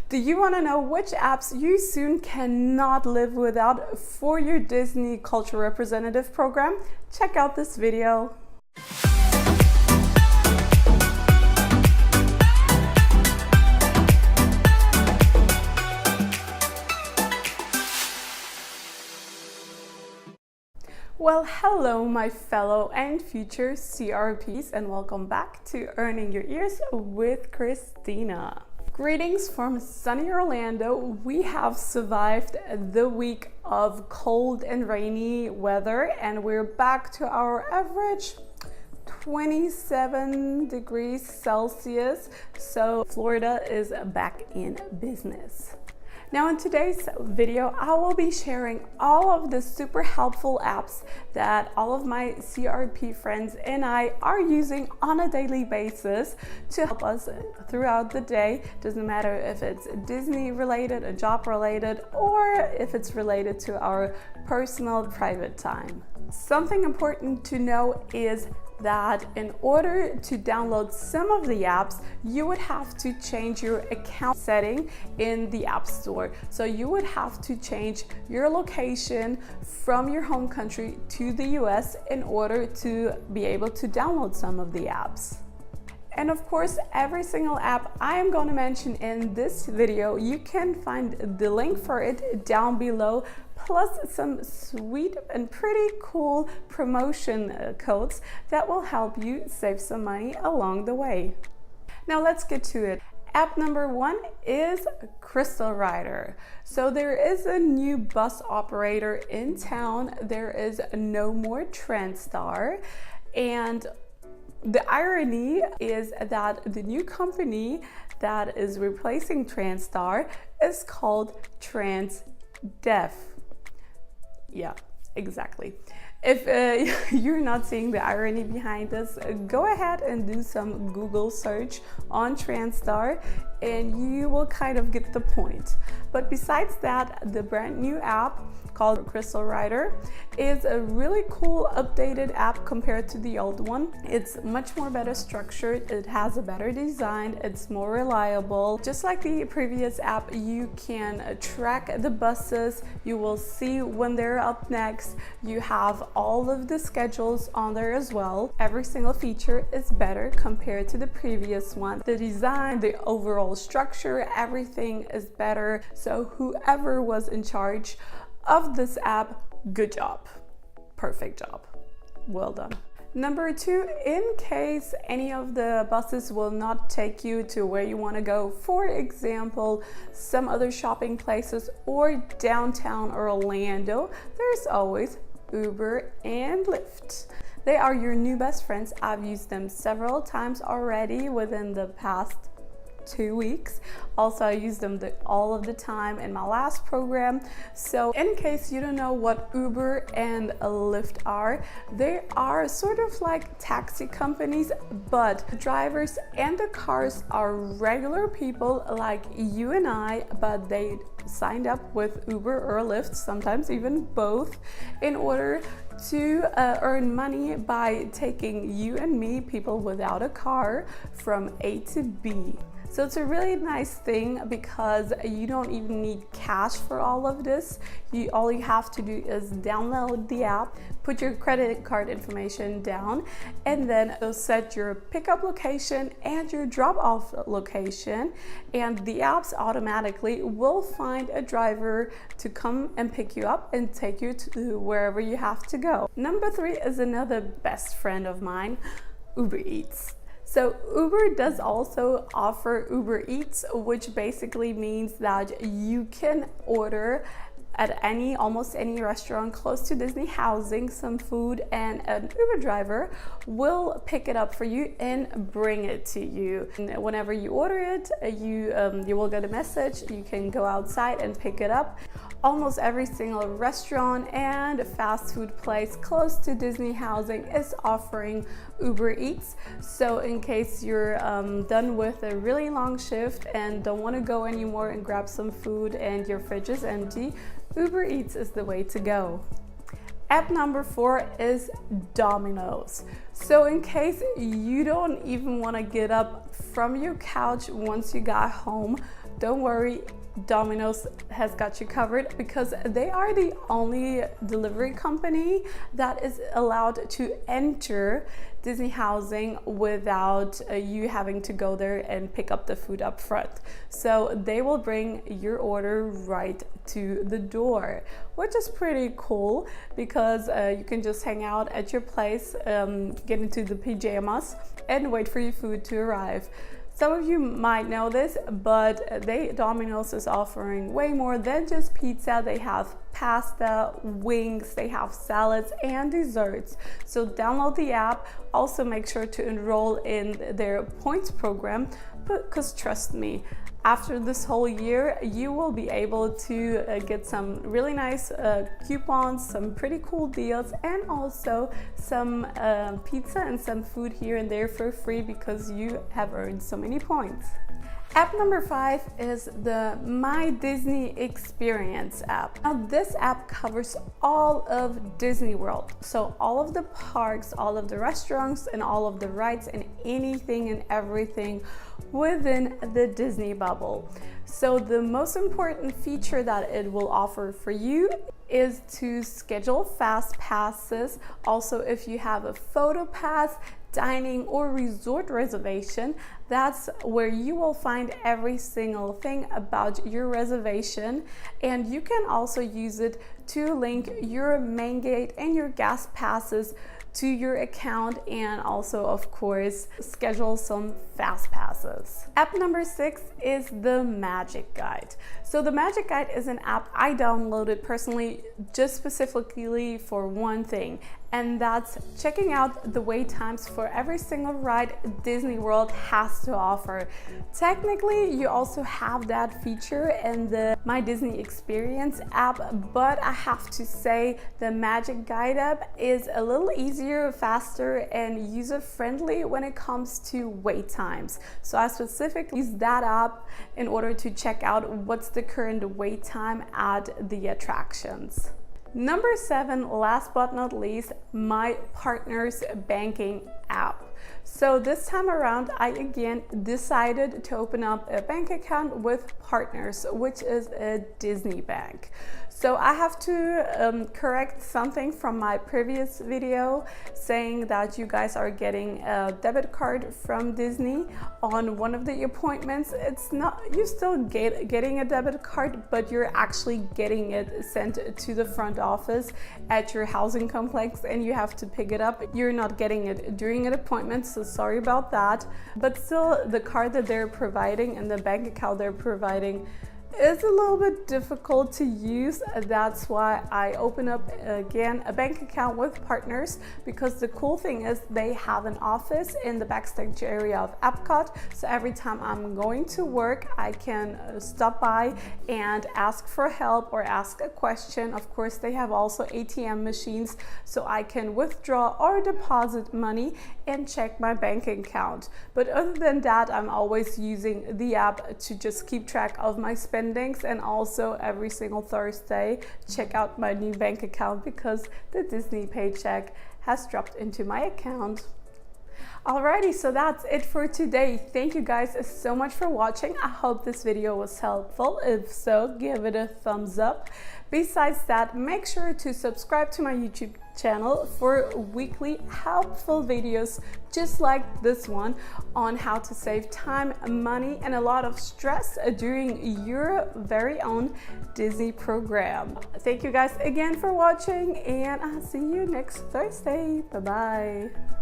Do you want to know which apps you soon cannot live without for your Disney Culture Representative program? Check out this video. Well, hello my fellow and future CRPs, and welcome back to Earning Your Ears with Christina. Greetings from sunny Orlando. We have survived the week of cold and rainy weather, and we're back to our average 27 degrees Celsius. So Florida is back in business. Now in today's video, I will be sharing all of the super helpful apps that all of my CRP friends and I are using on a daily basis to help us throughout the day. Doesn't matter if it's Disney related, a job related, or if it's related to our personal private time. Something important to know is that in order to download some of the apps, you would have to change your account setting in the App Store. So you would have to change your location from your home country to the US in order to be able to download some of the apps. And of course, every single app I am going to mention in this video, you can find the link for it down below, plus some sweet and pretty cool promotion codes that will help you save some money along the way. Now let's get to it. App number one is CRYSTL Rider. So there is a new bus operator in town. There is no more TranStar, and the irony is that the new company that is replacing TranStar is called TransDef. Yeah, exactly. If you're not seeing the irony behind this, go ahead and do some Google search on TranStar and you will kind of get the point. But besides that, the brand new app called CRYSTL Rider is a really cool updated app compared to the old one. It's much more better structured, it has a better design, it's more reliable. Just like the previous app, you can track the buses, you will see when they're up next, you have all of the schedules on there as well. Every single feature is better compared to the previous one. The design, the overall structure, everything is better. So whoever was in charge of this app, good job. Perfect job. Well done. Number two, in case any of the buses will not take you to where you want to go, for example, some other shopping places or downtown Orlando, there's always Uber and LYFT. They are your new best friends. I've used them several times already within the past 2 weeks. Also, I use them all of the time in my last program. So in case you don't know what Uber and LYFT are, they are sort of like taxi companies, but the drivers and the cars are regular people like you and I, but they signed up with Uber or LYFT, sometimes even both, in order to earn money by taking you and me, people without a car, from A to B. So it's a really nice thing because you don't even need cash for all of this. All you have to do is download the app, put your credit card information down, and then it'll set your pickup location and your drop-off location, and the apps automatically will find a driver to come and pick you up and take you to wherever you have to go. Number three is another best friend of mine, Uber Eats. So Uber does also offer Uber Eats, which basically means that you can order at almost any restaurant close to Disney housing some food, and an Uber driver will pick it up for you and bring it to you. And whenever you order it, you will get a message. You can go outside and pick it up. Almost every single restaurant and fast food place close to Disney housing is offering Uber Eats. So in case you're done with a really long shift and don't want to go anymore and grab some food and your fridge is empty, Uber Eats is the way to go. App number 4 is Domino's. So in case you don't even want to get up from your couch once you got home, don't worry, Domino's has got you covered, because they are the only delivery company that is allowed to enter Disney housing without you having to go there and pick up the food up front. So they will bring your order right to the door, which is pretty cool, because you can just hang out at your place, get into the pajamas and wait for your food to arrive. Some of you might know this, but Domino's is offering way more than just pizza. They have pasta, wings, they have salads and desserts. So download the app. Also make sure to enroll in their points program, because trust me, after this whole year, you will be able to get some really nice coupons, some pretty cool deals, and also some pizza and some food here and there for free, because you have earned so many points. App number 5 is the My Disney Experience app. Now this app covers all of Disney World. So all of the parks, all of the restaurants, and all of the rides, and anything and everything within the Disney bubble. So the most important feature that it will offer for you is to schedule fast passes. Also, if you have a photo pass, dining, or resort reservation, that's where you will find every single thing about your reservation. And you can also use it to link your main gate and your guest passes to your account, and also of course schedule some fast passes. App number 6 is the Magic Guide. So the Magic Guide is an app I downloaded personally just specifically for one thing, and that's checking out the wait times for every single ride Disney World has to offer. Technically, you also have that feature in the My Disney Experience app, but I have to say the Magic Guide app is a little easier, faster, and user-friendly when it comes to wait times. So I specifically use that app in order to check out what's the current wait time at the attractions. Number 7, last but not least, My Partners Banking app. So this time around, I again decided to open up a bank account with Partners, which is a Disney bank. So I have to correct something from my previous video saying that you guys are getting a debit card from Disney on one of the appointments. It's not, you're still getting a debit card, but you're actually getting it sent to the front office at your housing complex, and you have to pick it up. You're not getting it during an appointment, so sorry about that. But still, the card that they're providing and the bank account they're providing is a little bit difficult to use. That's why I open up again a bank account with Partners, because the cool thing is they have an office in the backstage area of Epcot. So every time I'm going to work, I can stop by and ask for help or ask a question. Of course, they have also ATM machines, so I can withdraw or deposit money and check my bank account. But other than that, I'm always using the app to just keep track of my spending, and also every single Thursday check out my new bank account, because the Disney paycheck has dropped into my account. Alrighty, so that's it for today. Thank you guys so much for watching. I hope this video was helpful. If so, give it a thumbs up. Besides that, make sure to subscribe to my YouTube channel for weekly helpful videos just like this one on how to save time, money, and a lot of stress during your very own Disney program. Thank you guys again for watching, and I'll see you next Thursday. Bye-bye.